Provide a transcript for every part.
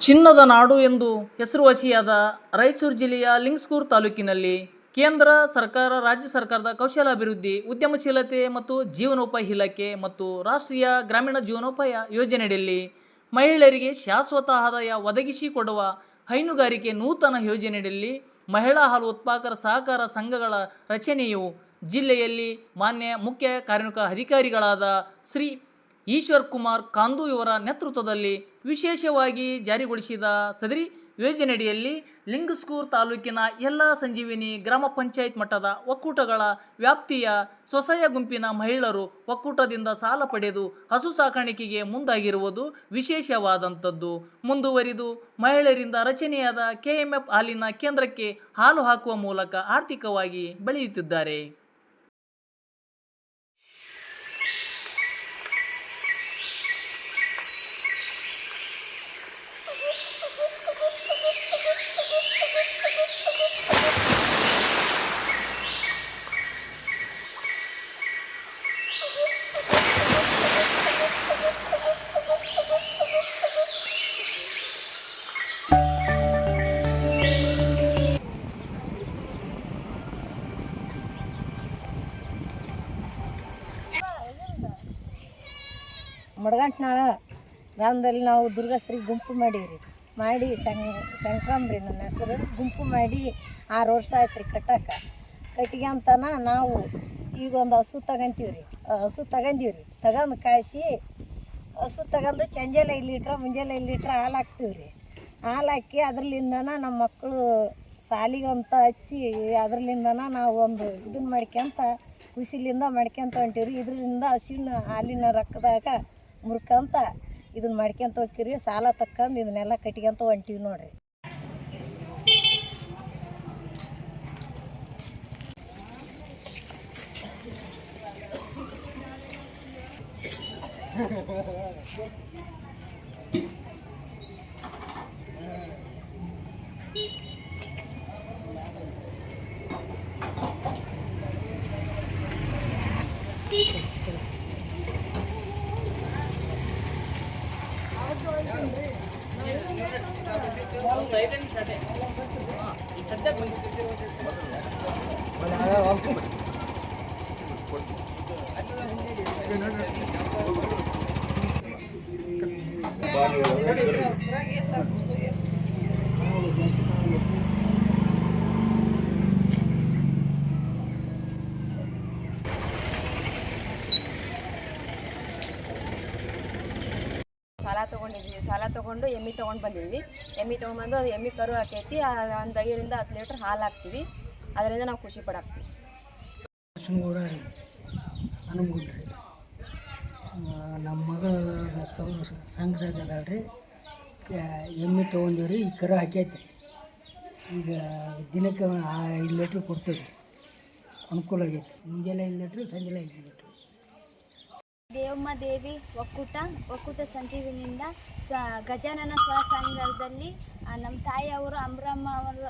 ಚಿನ್ನದ ನಾಡು ಎಂದು ಹೆಸರುವಾಸಿಯಾದ ರಾಯಚೂರು ಜಿಲ್ಲೆಯ ಲಿಂಗಸ್ಗೂರು ತಾಲೂಕಿನಲ್ಲಿ ಕೇಂದ್ರ ಸರ್ಕಾರ, ರಾಜ್ಯ ಸರ್ಕಾರದ ಕೌಶಲಾಭಿವೃದ್ಧಿ, ಉದ್ಯಮಶೀಲತೆ ಮತ್ತು ಜೀವನೋಪಾಯ ಇಲಾಖೆ ಮತ್ತು ರಾಷ್ಟ್ರೀಯ ಗ್ರಾಮೀಣ ಜೀವನೋಪಾಯ ಯೋಜನೆಯಡಿಯಲ್ಲಿ ಮಹಿಳೆಯರಿಗೆ ಶಾಶ್ವತ ಆದಾಯ ಒದಗಿಸಿಕೊಡುವ ಹೈನುಗಾರಿಕೆ ನೂತನ ಯೋಜನೆಯಡಿಯಲ್ಲಿ ಮಹಿಳಾ ಹಾಲು ಉತ್ಪಾದಕರ ಸಹಕಾರ ಸಂಘಗಳ ರಚನೆಯು ಜಿಲ್ಲೆಯಲ್ಲಿ ಮಾನ್ಯ ಮುಖ್ಯ ಕಾರ್ಯನಿರ್ವಾಹಕ ಅಧಿಕಾರಿಗಳಾದ ಶ್ರೀ ಈಶ್ವರ್ ಕುಮಾರ್ ಕಾಂದು ಇವರ ನೇತೃತ್ವದಲ್ಲಿ ವಿಶೇಷವಾಗಿ ಜಾರಿಗೊಳಿಸಿದ ಸದರಿ ಯೋಜನೆಯಡಿಯಲ್ಲಿ ಲಿಂಗಸ್ಗೂರು ತಾಲೂಕಿನ ಎಲ್ಲ ಸಂಜೀವಿನಿ ಗ್ರಾಮ ಪಂಚಾಯತ್ ಮಟ್ಟದ ಒಕ್ಕೂಟಗಳ ವ್ಯಾಪ್ತಿಯ ಸ್ವಸಹಾಯ ಗುಂಪಿನ ಮಹಿಳೆಯರು ಒಕ್ಕೂಟದಿಂದ ಸಾಲ ಪಡೆದು ಹಸು ಸಾಕಾಣಿಕೆಗೆ ಮುಂದಾಗಿರುವುದು ವಿಶೇಷವಾದಂಥದ್ದು. ಮುಂದುವರಿದು ಮಹಿಳೆಯರಿಂದ ರಚನೆಯಾದ KMF ಹಾಲಿನ ಕೇಂದ್ರಕ್ಕೆ ಹಾಲು ಹಾಕುವ ಮೂಲಕ ಆರ್ಥಿಕವಾಗಿ ಬೆಳೆಯುತ್ತಿದ್ದಾರೆ. ಮಡಗಂಟ್ನಾಳ ಗ್ರಾಮದಲ್ಲಿ ನಾವು ದುರ್ಗಾಶ್ರೀ ಗುಂಪು ಮಾಡೀವಿ ಮಾಡಿ ಶಂಕ್ರಾಮ್ರಿ ನನ್ನ ಹೆಸರು. ಗುಂಪು ಮಾಡಿ 6 ವರ್ಷ ಆಯ್ತು ರೀ ಕಟ್ಟಿಗೆಂತನ ನಾವು ಈಗ ಒಂದು ಹಸು ತಗೊಂತೀವಿ ರೀ. ಹಸು ತಗೊಂಡು ಕಾಯಿಸಿ ಹಸು ತಗೊಂಡು ಸಂಜೆಲೆ 1 ಲೀಟ್ರ್ ಮುಂಜಾನೆ 1 ಲೀಟ್ರ್ ಹಾಲು ಹಾಕ್ತೀವಿ ರೀ. ಹಾಲು ಹಾಕಿ ಅದರಲ್ಲಿಂದನ ನಮ್ಮ ಮಕ್ಕಳು ಸಾಲಿಗಂತ ಹಚ್ಚಿ ಅದರಲ್ಲಿಂದನ ನಾವು ಒಂದು ಇದನ್ನು ಮಾಡ್ಕೊಂತ ಖುಷಿಲಿಂದ ಮಾಡ್ಕೊಂತ ಹೊಂಟೀವಿ. ಇದರಿಂದ ಹಸುವಿನ ಹಾಲಿನ ರೊಕ್ಕದಾಗ ಮುರ್ಕಂತ ಇದನ್ನು ಮಾಡ್ಕೊಂತ ಹೋಗ್ತೀವಿ. ಸಾಲ ತಕ್ಕಂಡು ಇದನ್ನೆಲ್ಲ ಕಟ್ಕೊಂತ ಹೊಂಟೀವಿ ನೋಡ್ರಿ. ಸಾಲ ತೊಗೊಂಡು ಎಮ್ಮೆ ತೊಗೊಂಡು ಬಂದಿದ್ವಿ. ಎಮ್ಮೆ ತೊಗೊಂಡ್ಬಂದು ಅದು ಎಮ್ಮೆ ಕರು ಹಾಕೈತಿ. ಒಂದು 5ರಿಂದ 10 ಲೀಟ್ರ್ ಹಾಲು ಹಾಕ್ತೀವಿ. ಅದರಿಂದ ನಾವು ಖುಷಿ ಪಡಾಕ್ತೀವಿ. ನಮ್ಮ ಮಗಳು ಸಂಘದಾಗ ಅದಾಳ್ರಿ. ಎಮ್ಮೆ ತೊಗೊಂಡಿವ್ರಿ. ಈ ಕರು ಹಾಕೈತಿ. ಈಗ ದಿನಕ್ಕೆ 5 ಲೀಟ್ರ್ ಕೊಡ್ತೀವಿ. ಅನುಕೂಲ ಆಗೈತಿ. ಮುಂಜಾನೆ 5 ಲೀಟ್ರ್, ಸಂಜೆ 5 ಲೀಟ್ರ್. ದೇವಮ್ಮ ದೇವಿ ಒಕ್ಕೂಟ ಸಂಜೀವಿನಿಂದ ಗಜಾನನ ಸ್ವಸಂಘದಲ್ಲಿ ನಮ್ಮ ತಾಯಿಯವರು ಅಮ್ರಮ್ಮ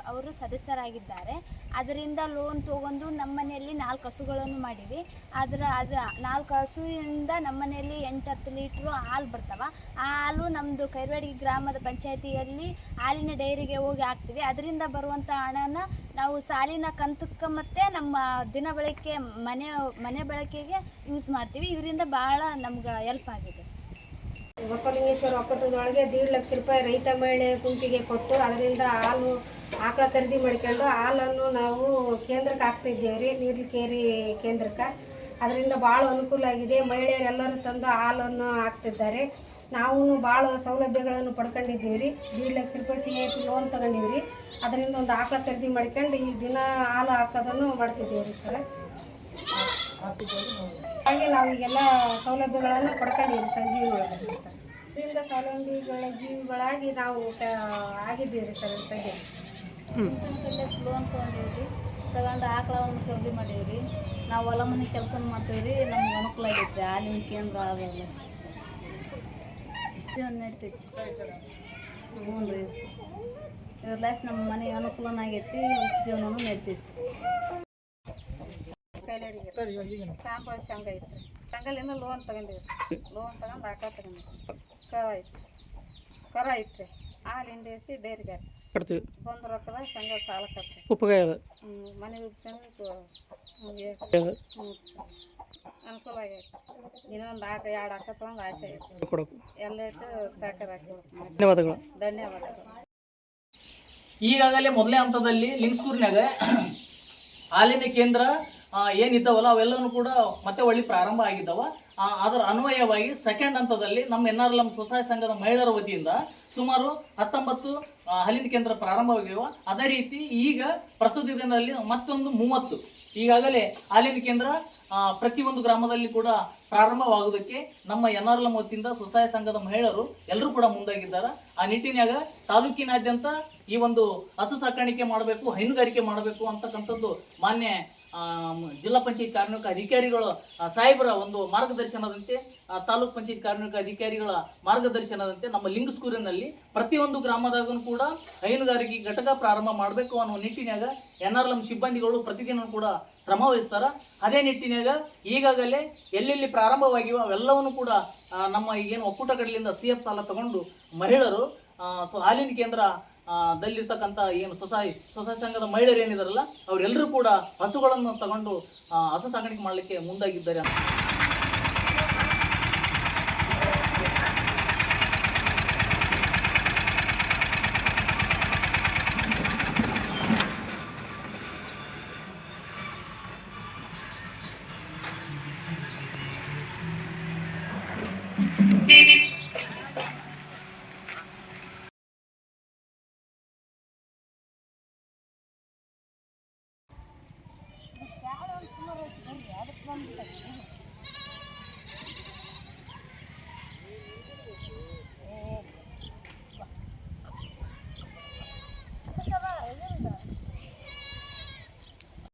ಅವರು ಸದಸ್ಯರಾಗಿದ್ದಾರೆ. ಅದರಿಂದ ಲೋನ್ ತೊಗೊಂಡು ನಮ್ಮ ಮನೆಯಲ್ಲಿ 4 ಹಸುಗಳನ್ನು ಮಾಡಿವಿ. ಅದು 4 ಹಸುವಿಂದ ನಮ್ಮ ಮನೆಯಲ್ಲಿ 8-10 ಲೀಟ್ರು ಹಾಲು ಬರ್ತವೆ. ಆ ಹಾಲು ನಮ್ಮದು ಕೈರ್ವಾಡಿ ಗ್ರಾಮದ ಪಂಚಾಯತಿಯಲ್ಲಿ ಹಾಲಿನ ಡೈರಿಗೆ ಹೋಗಿ ಹಾಕ್ತೀವಿ. ಅದರಿಂದ ಬರುವಂಥ ಹಣನ ನಾವು ಸಾಲಿನ ಕಂತಕ್ಕೆ ಮತ್ತು ನಮ್ಮ ದಿನ ಬಳಕೆ ಮನೆ ಬಳಕೆಗೆ ಯೂಸ್ ಮಾಡ್ತೀವಿ. ಇದರಿಂದ ಭಾಳ ನಮ್ಗೆ ಹೆಲ್ಪ್ ಆಗಿದೆ. ಬಸವಲಿಂಗೇಶ್ವರ ಒಕ್ಕೂಟದೊಳಗೆ 1.5 ಲಕ್ಷ ರೂಪಾಯಿ ರೈತ ಮಹಿಳೆ ಗುಂಪಿಗೆ ಕೊಟ್ಟು ಅದರಿಂದ ಹಾಲು ಆಕಳ ಖರೀದಿ ಮಾಡ್ಕೊಂಡು ಹಾಲನ್ನು ನಾವು ಕೇಂದ್ರಕ್ಕೆ ಹಾಕ್ತಿದ್ದೇವೆ ರೀ, ನೀರ್ಲಿಕೇರಿ ಕೇಂದ್ರಕ್ಕೆ. ಅದರಿಂದ ಭಾಳ ಅನುಕೂಲ ಆಗಿದೆ. ಮಹಿಳೆಯರೆಲ್ಲರೂ ತಂದು ಹಾಲನ್ನು ಹಾಕ್ತಿದ್ದಾರೆ. ನಾವು ಭಾಳ ಸೌಲಭ್ಯಗಳನ್ನು ಪಡ್ಕೊಂಡಿದ್ದೀವಿ ರೀ. 1.5 ಲಕ್ಷ ರೂಪಾಯಿ CIP ಲೋನ್ ತಗೊಂಡಿವಿ ರೀ. ಅದರಿಂದ ಒಂದು ಆಕಳ ಖರೀದಿ ಮಾಡ್ಕೊಂಡು ಈ ದಿನ ಹಾಲು ಹಾಕೋದನ್ನು ಮಾಡ್ತಿದ್ದೀವಿ ರೀ ಸರ್. ಹಾಗೆ ನಾವು ಈಗೆಲ್ಲ ಸೌಲಭ್ಯಗಳನ್ನು ಪಡ್ಕೊಂಡಿದ್ದೀವಿ ಸಂಜೀವಿ ಒಳಗಡೆ ಸರ್. ಇದರಿಂದ ಸ್ವಾವಲಂಬಿಗಳ ಜೀವಿಗಳಾಗಿ ನಾವು ಆಗಿದ್ದೀವಿ ರೀ ಸರ್. ಸಂಜೆ ಲೋನ್ ತೊಗೊಂಡಿವಿ. ತಗೊಂಡು ಆಕಳವನ್ನು ಖರೀದಿ ಮಾಡೀವಿ ರೀ. ನಾವು ಹೊಲ ಮನೆ ಕೆಲಸ ಮಾಡ್ತೀವಿ ರೀ. ನಮ್ಗೆ ಅನುಕೂಲ ಆಗೈತೆ. ಹಾಲಿನ ಕೇಂದ್ರ ಅದೆಲ್ಲ ಜೀವನ ನಡಿತೈತಿ. ಹ್ಞೂ ರೀ. ಇದ್ರಲಾಸ್ ನಮ್ಮ ಮನೆ ಅನುಕೂಲನ ಆಗೈತಿ. ಜೀವನನೂ ನಡಿತೈತಿ. ಶಾಂಪಲ್ ಸಂಘ ಐತೆ. ಸಂಘಲಿಂದ ಲೋನ್ ತಗೊಂಡಿವಿ. ಲೋನ್ ತಗೊಂಡು ಆಕಳ ತಗೊಂಡಿವಿ. ಕರ ಐತ್ರಿ. ಹಾಲಿಂದ ಎಸಿ ಡೈರಿಗಾರಿ ಕಟ್ತೀವಿ. ಬಂದು ರೊಕ್ಕದಾಗ ಸಂಘ ಸಾಲ ಕಟ್ತೀವಿ. ಉಪಕಾಯ ಅದ ಮನೆ ಉಪ್ಸಂದು ಅನುಕೂಲ ಆಗೈತೆ. ಇನ್ನೊಂದು ಎರಡು ಅಕ್ಕ ತೊಗೊಂಡು ಆಸೆ ಐತೆ. ಕೊಡೋಕು. ಎಲ್ಲ ಇಟ್ಟು ಸಹಕಾರ ಹಾಕಿ ಧನ್ಯವಾದಗಳು. ಧನ್ಯವಾದಗಳು. ಈಗಾಗಲೇ ಮೊದಲನೇ ಹಂತದಲ್ಲಿ ಲಿಂಗ್ಸ್ಕೂರಿನಾಗ ಹಾಲಿನ ಕೇಂದ್ರ ಏನಿದ್ದಾವಲ್ಲ ಅವೆಲ್ಲವೂ ಕೂಡ ಮತ್ತೆ ಒಳ್ಳೆ ಪ್ರಾರಂಭ ಆಗಿದ್ದಾವ. ಅದರ ಅನ್ವಯವಾಗಿ ಸೆಕೆಂಡ್ ಹಂತದಲ್ಲಿ ನಮ್ಮ NRLM ಸ್ವಸಹಾಯ ಸಂಘದ ಮಹಿಳೆಯರ ವತಿಯಿಂದ ಸುಮಾರು 19 ಹಾಲಿನ ಕೇಂದ್ರ ಪ್ರಾರಂಭವಾಗಿವೆ. ಅದೇ ರೀತಿ ಈಗ ಪ್ರಸ್ತುತ ದಿನದಲ್ಲಿ ಮತ್ತೊಂದು 30 ಈಗಾಗಲೇ ಹಾಲಿನ ಕೇಂದ್ರ ಪ್ರತಿಯೊಂದು ಗ್ರಾಮದಲ್ಲಿ ಕೂಡ ಪ್ರಾರಂಭವಾಗುವುದಕ್ಕೆ ನಮ್ಮ NRLM ವತಿಯಿಂದ ಸ್ವಸಹಾಯ ಸಂಘದ ಮಹಿಳೆಯರು ಎಲ್ಲರೂ ಕೂಡ ಮುಂದಾಗಿದ್ದಾರೆ. ಆ ನಿಟ್ಟಿನಾಗ ತಾಲೂಕಿನಾದ್ಯಂತ ಈ ಒಂದು ಹಸು ಸಾಕಾಣಿಕೆ ಮಾಡಬೇಕು, ಹೈನುಗಾರಿಕೆ ಮಾಡಬೇಕು ಅಂತಕ್ಕಂಥದ್ದು ಮಾನ್ಯ ಜಿಲ್ಲಾ ಪಂಚಾಯತ್ ಕಾರ್ಮಿಕ ಅಧಿಕಾರಿಗಳ ಸಾಹೇಬರ ಒಂದು ಮಾರ್ಗದರ್ಶನದಂತೆ, ತಾಲೂಕ್ ಪಂಚಾಯತ್ ಕಾರ್ಮಿಕ ಅಧಿಕಾರಿಗಳ ಮಾರ್ಗದರ್ಶನದಂತೆ ನಮ್ಮ ಲಿಂಗ್ಸ್ಕೂರಿನಲ್ಲಿ ಪ್ರತಿಯೊಂದು ಗ್ರಾಮದಾಗೂ ಕೂಡ ಹೈನುಗಾರಿಕೆ ಘಟಕ ಪ್ರಾರಂಭ ಮಾಡಬೇಕು ಅನ್ನೋ ನಿಟ್ಟಿನಾಗ NRLM ಸಿಬ್ಬಂದಿಗಳು ಪ್ರತಿದಿನ ಕೂಡ ಶ್ರಮ ವಹಿಸ್ತಾರೆ. ಅದೇ ನಿಟ್ಟಿನಾಗ ಈಗಾಗಲೇ ಎಲ್ಲೆಲ್ಲಿ ಪ್ರಾರಂಭವಾಗಿವೆ ಅವೆಲ್ಲವನ್ನು ಕೂಡ ನಮ್ಮ ಈಗೇನು ಒಕ್ಕೂಟ ಕಡೆಯಿಂದ CF ಸಾಲ ತಗೊಂಡು ಮಹಿಳೆಯರು ಹಾಲಿನ ಕೇಂದ್ರ ದಲ್ಲಿರ್ತಕ್ಕಂಥ ಏನು ಸ್ವಸಹಾಯ ಸಂಘದ ಮಹಿಳೆಯರು ಏನಿದಾರಲ್ಲ ಅವರೆಲ್ಲರೂ ಕೂಡ ಹಸುಗಳನ್ನು ತಗೊಂಡು ಹಸು ಸಾಕಾಣಿಕೆ ಮಾಡಲಿಕ್ಕೆ ಮುಂದಾಗಿದ್ದಾರೆ ಅಂತ